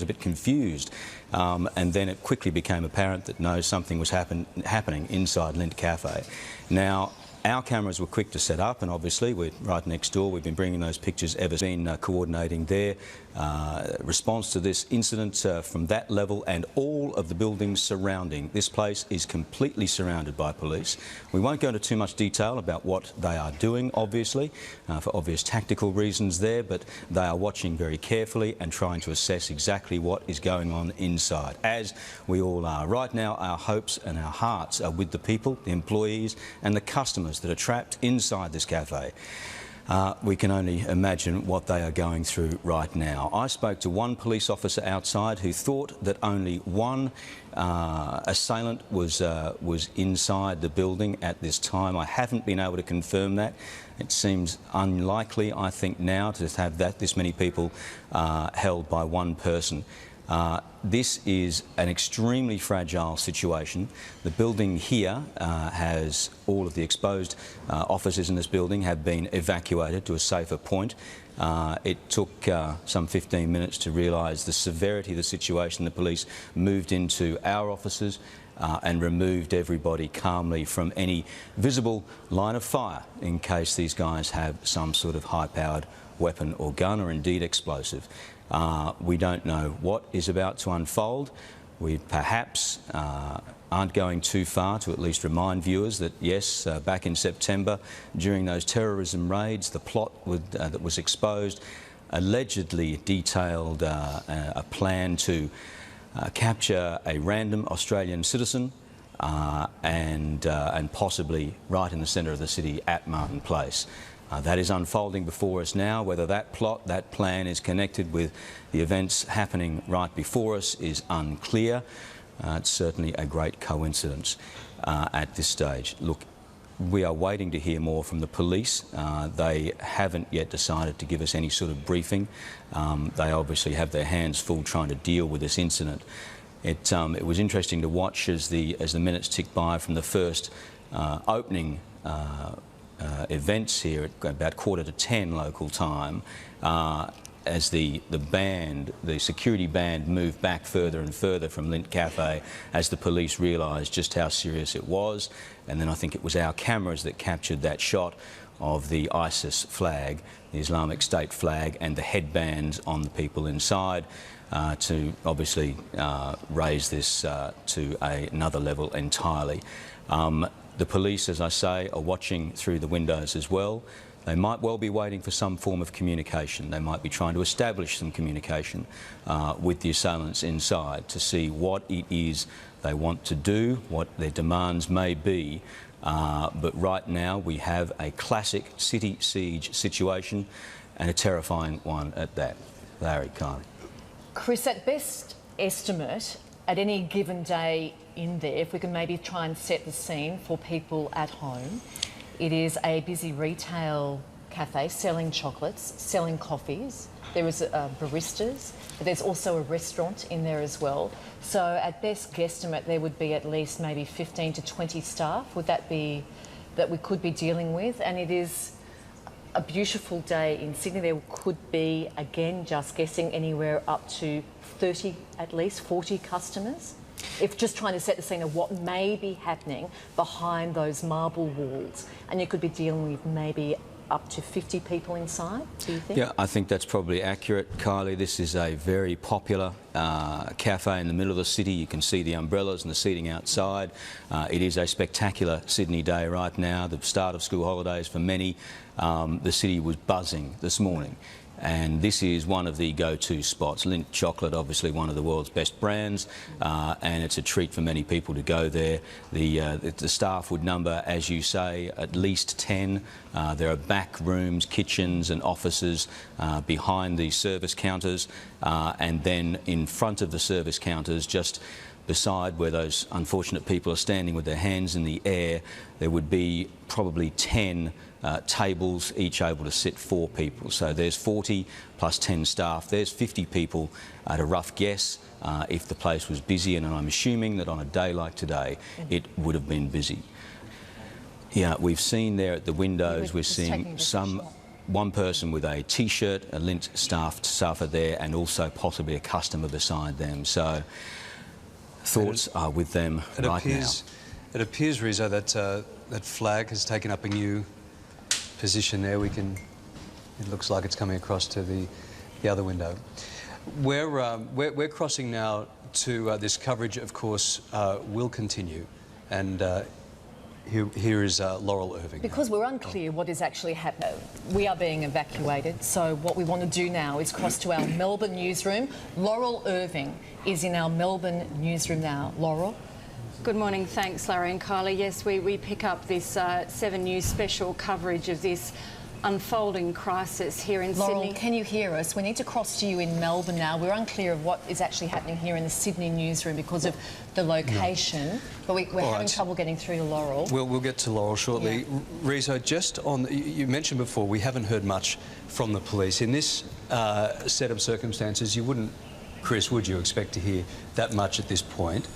a bit confused. And then it quickly became apparent that no, something was happening inside Lindt Cafe. Now, our cameras were quick to set up, and obviously we're right next door. We've been bringing those pictures ever since, been coordinating their response to this incident from that level and all of the buildings surrounding. This place is completely surrounded by police. We won't go into too much detail about what they are doing, obviously, for obvious tactical reasons there, but they are watching very carefully and trying to assess exactly what is going on inside, as we all are. Right now, our hopes and our hearts are with the people, the employees and the customers that are trapped inside this cafe. We can only imagine what they are going through right now. I spoke to one police officer outside who thought that only one assailant was inside the building at this time. I haven't been able to confirm that. It seems unlikely, I think, now to have this many people held by one person. This is an extremely fragile situation. The building here has all of the exposed offices in this building have been evacuated to a safer point. It took some 15 minutes to realise the severity of the situation. The police moved into our offices and removed everybody calmly from any visible line of fire in case these guys have some sort of high-powered weapon or gun, or indeed explosive. We don't know what is about to unfold. We perhaps aren't going too far to at least remind viewers that, yes, back in September, during those terrorism raids, the plot that was exposed allegedly detailed a plan to capture a random Australian citizen and possibly right in the centre of the city at Martin Place. That is unfolding before us now. Whether that plot, that plan is connected with the events happening right before us is unclear. It's certainly a great coincidence at this stage. Look, we are waiting to hear more from the police. They haven't yet decided to give us any sort of briefing. They obviously have their hands full trying to deal with this incident. It was interesting to watch as the minutes ticked by from the first opening events here at about 10:15 local time, as the security band moved back further and further from Lindt Cafe as the police realised just how serious it was. And then I think it was our cameras that captured that shot of the ISIS flag, the Islamic State flag, and the headbands on the people inside to obviously raise this to another level entirely. The police, as I say, are watching through the windows as well. They might well be waiting for some form of communication. They might be trying to establish some communication with the assailants inside to see what it is they want to do, what their demands may be. But right now we have a classic city siege situation, and a terrifying one at that. Larry, Kylie. Chris, at best estimate, at any given day in there, if we can maybe try and set the scene for people at home, it is a busy retail cafe selling chocolates, selling coffees. There is baristas, but there's also a restaurant in there as well. So at best guesstimate, there would be at least maybe 15 to 20 staff. Would that be that we could be dealing with? And it is a beautiful day in Sydney. There could be, again, just guessing, anywhere up to 30, at least 40 customers. If just trying to set the scene of what may be happening behind those marble walls, and you could be dealing with maybe up to 50 people inside, do you think? Yeah, I think that's probably accurate, Kylie. This is a very popular cafe in the middle of the city. You can see the umbrellas and the seating outside. It is a spectacular Sydney day right now, the start of school holidays for many. The city was buzzing this morning. And this is one of the go-to spots. Lindt chocolate, obviously one of the world's best brands, and it's a treat for many people to go there. The staff would number, as you say, at least 10. There are back rooms, kitchens and offices behind the service counters, and then in front of the service counters, just beside where those unfortunate people are standing with their hands in the air, there would be probably 10 tables, each able to sit 4 people. So there's 40 plus 10 staff. There's 50 people at a rough guess if the place was busy, and I'm assuming that on a day like today it would have been busy. Yeah, we've seen there at the windows, we're seeing some one person with a T-shirt, a Lindt staffer there, and also possibly a customer beside them. So thoughts are with them right now. It appears, Rizzo, that that flag has taken up a new position there. It looks like it's coming across to the other window. We're crossing now to this coverage, of course, will continue, and here is Laurel Irving. Because we're unclear what is actually happening, we are being evacuated. So what we want to do now is cross to our Melbourne newsroom. Laurel Irving is in our Melbourne newsroom now. Laurel. Good morning. Thanks, Larry and Kylie. Yes, we pick up this 7 News special coverage of this unfolding crisis here in Laurel, Sydney. can you hear us? We need to cross to you in Melbourne now. We're unclear of what is actually happening here in the Sydney newsroom because of the location, but we're having trouble getting through to Laurel. We'll get to Laurel shortly. Yeah. Rizzo, just on, you mentioned before, we haven't heard much from the police. In this set of circumstances, you wouldn't, Chris, would you expect to hear that much at this point?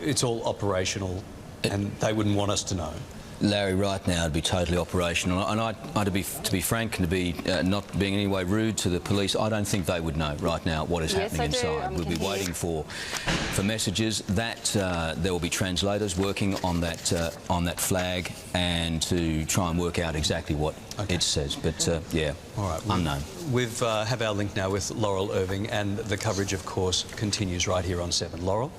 It's all operational and they wouldn't want us to know. Larry, right now it'd be totally operational, and to be frank and to be not being in any way rude to the police, I don't think they would know right now what is happening inside. We'll be waiting for messages. That there will be translators working on that flag and to try and work out exactly what it says. But yeah, all right, unknown. We've have our link now with Laurel Irving, and the coverage, of course, continues right here on 7. Laurel.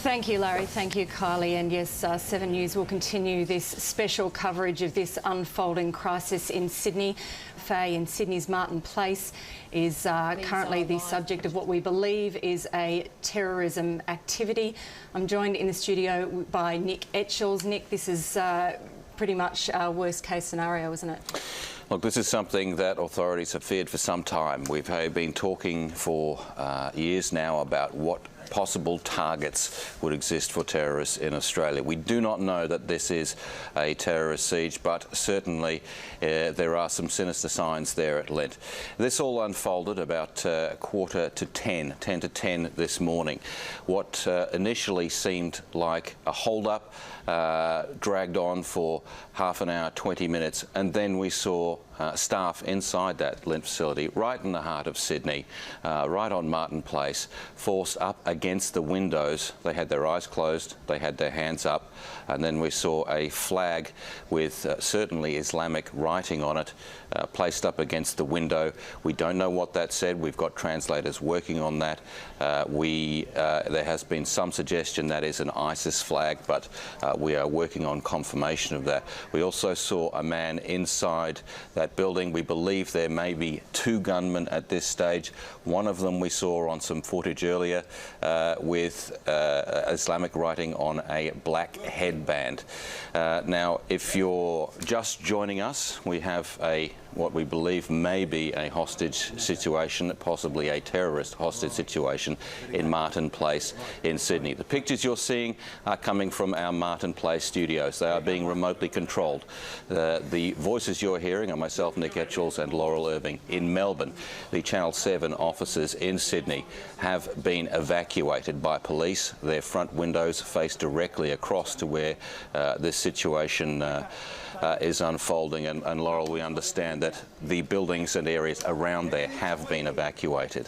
Thank you, Larry. Thank you, Kylie. And yes, 7 News will continue this special coverage of this unfolding crisis in Sydney. Faye in Sydney's Martin Place is currently the subject of what we believe is a terrorism activity. I'm joined in the studio by Nick Etchells. Nick, this is pretty much our worst case scenario, isn't it? Look, this is something that authorities have feared for some time. We've been talking for years now about what possible targets would exist for terrorists in Australia. We do not know that this is a terrorist siege, but certainly there are some sinister signs there at Lindt. This all unfolded about 10 to 10 this morning. What initially seemed like a hold-up dragged on for half an hour, 20 minutes, and then we saw staff inside that Lindt facility, right in the heart of Sydney, right on Martin Place, forced up against the windows. They had their eyes closed, they had their hands up, and then we saw a flag with certainly Islamic writing on it placed up against the window. We don't know what that said. We've got translators working on that. There has been some suggestion that is an ISIS flag, but we are working on confirmation of that. We also saw a man inside that building. We believe there may be 2 gunmen at this stage. One of them we saw on some footage earlier with Islamic writing on a black headband. Now, if you're just joining us, we have what we believe may be a hostage situation, possibly a terrorist hostage situation in Martin Place in Sydney. The pictures you're seeing are coming from our Martin Place studios. They are being remotely controlled. The voices you're hearing are myself, Nick Etchells, and Laurel Irving in Melbourne. The Channel 7 offices in Sydney have been evacuated by police. Their front windows face directly across to where this situation is unfolding, and Laurel, we understand that the buildings and areas around there have been evacuated.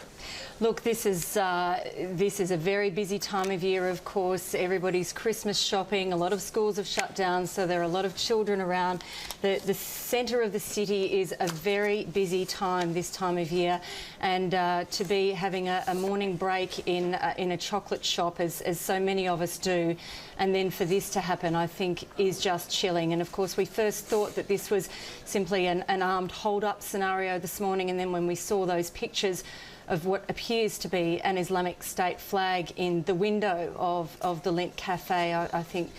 Look, this is a very busy time of year, of course. Everybody's Christmas shopping. A lot of schools have shut down, so there are a lot of children around. The centre of the city is a very busy time this time of year, and to be having a morning break in a chocolate shop, as so many of us do, and then for this to happen, I think is just chilling. And of course, we first thought that this was simply an armed hold-up scenario this morning, and then when we saw those pictures of what appears to be an Islamic State flag in the window of the Lindt Cafe, I think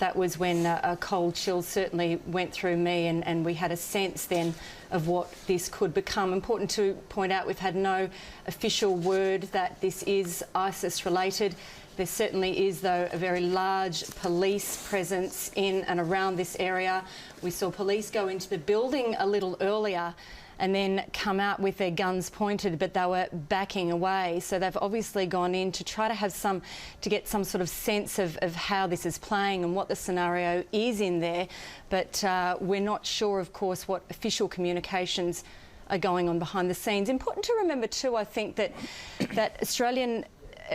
that was when a cold chill certainly went through me, and we had a sense then of what this could become. Important to point out, we've had no official word that this is ISIS related. There certainly is, though, a very large police presence in and around this area. We saw police go into the building a little earlier, and then come out with their guns pointed, but they were backing away. So they've obviously gone in to try to get some sort of sense of how this is playing and what the scenario is in there. But we're not sure, of course, what official communications are going on behind the scenes. Important to remember too, I think, that Australian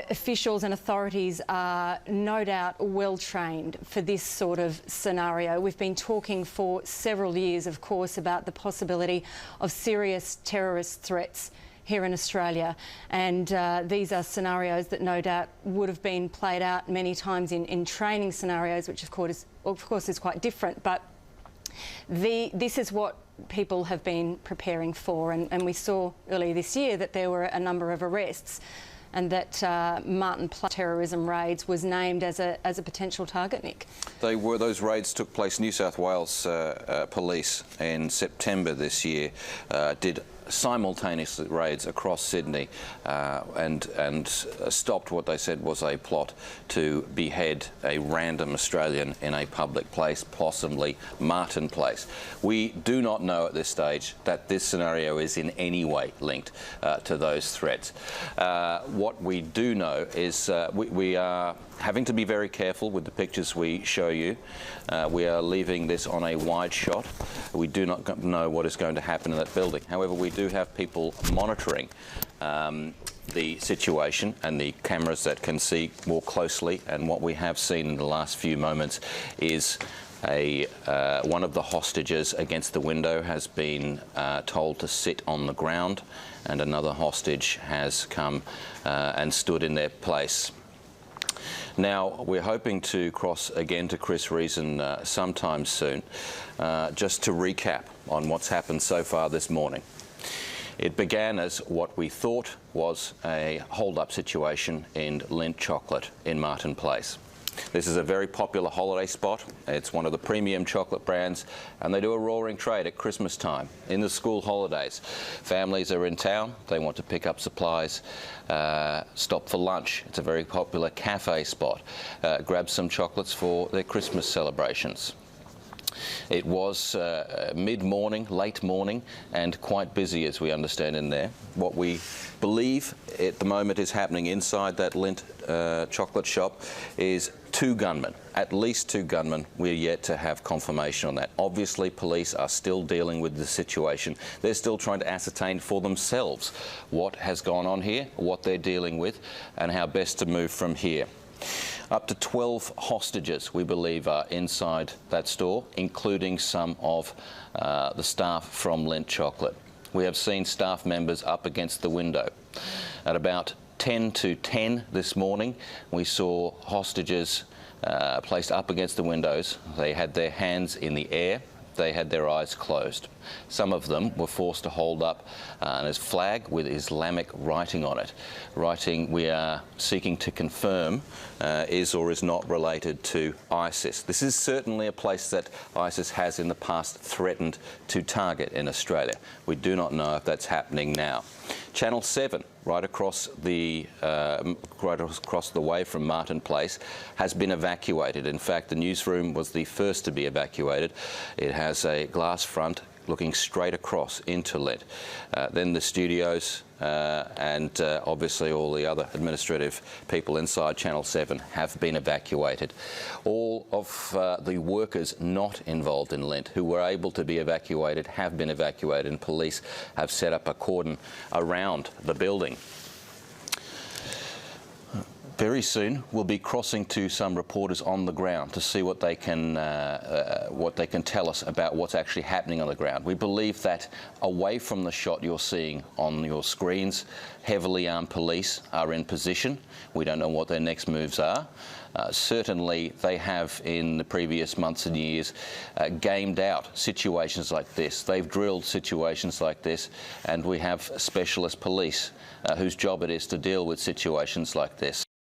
officials and authorities are no doubt well trained for this sort of scenario. We've been talking for several years, of course, about the possibility of serious terrorist threats here in Australia, and these are scenarios that no doubt would have been played out many times in training scenarios, which of course is quite different, but this is what people have been preparing for, and we saw earlier this year that there were a number of arrests, and that Martin Place terrorism raids was named as a potential target, Nick. Those raids took place. New South Wales Police in September this year did simultaneous raids across Sydney and stopped what they said was a plot to behead a random Australian in a public place, possibly Martin Place. We do not know at this stage that this scenario is in any way linked to those threats. What we do know is we are having to be very careful with the pictures we show you. We are leaving this on a wide shot. We do not know what is going to happen in that building. However, we do have people monitoring the situation and the cameras that can see more closely, and what we have seen in the last few moments is one of the hostages against the window has been told to sit on the ground, and another hostage has come and stood in their place. Now, we're hoping to cross again to Chris Reason sometime soon, just to recap on what's happened so far this morning. It began as what we thought was a hold-up situation in Lindt Chocolate in Martin Place. This is a very popular holiday spot. It's one of the premium chocolate brands, and they do a roaring trade at Christmas time, in the school holidays. Families are in town, they want to pick up supplies, stop for lunch. It's a very popular cafe spot. Grab some chocolates for their Christmas celebrations. It was mid-morning, late morning, and quite busy, as we understand, in there. What we believe at the moment is happening inside that Lindt chocolate shop is 2 gunmen, at least 2 gunmen. We're yet to have confirmation on that. Obviously, police are still dealing with the situation. They're still trying to ascertain for themselves what has gone on here, what they're dealing with, and how best to move from here. Up to 12 hostages, we believe, are inside that store, including some of the staff from Lindt Chocolate. We have seen staff members up against the window. At about 10 to 10 this morning, we saw hostages placed up against the windows. They had their hands in the air. They had their eyes closed. Some of them were forced to hold up a flag with Islamic writing on it. Writing we are seeking to confirm is or is not related to ISIS. This is certainly a place that ISIS has in the past threatened to target in Australia. We do not know if that's happening now. Channel 7, right across the way from Martin Place, has been evacuated. In fact, the newsroom was the first to be evacuated. It has a glass front looking straight across into Lindt. Then the studios and obviously all the other administrative people inside Channel 7 have been evacuated. All of the workers not involved in Lindt who were able to be evacuated have been evacuated, and police have set up a cordon around the building. Very soon, we'll be crossing to some reporters on the ground to see what they can tell us about what's actually happening on the ground. We believe that away from the shot you're seeing on your screens, heavily armed police are in position. We don't know what their next moves are. Certainly, they have, in the previous months and years, gamed out situations like this. They've drilled situations like this, and we have specialist police whose job it is to deal with situations like this.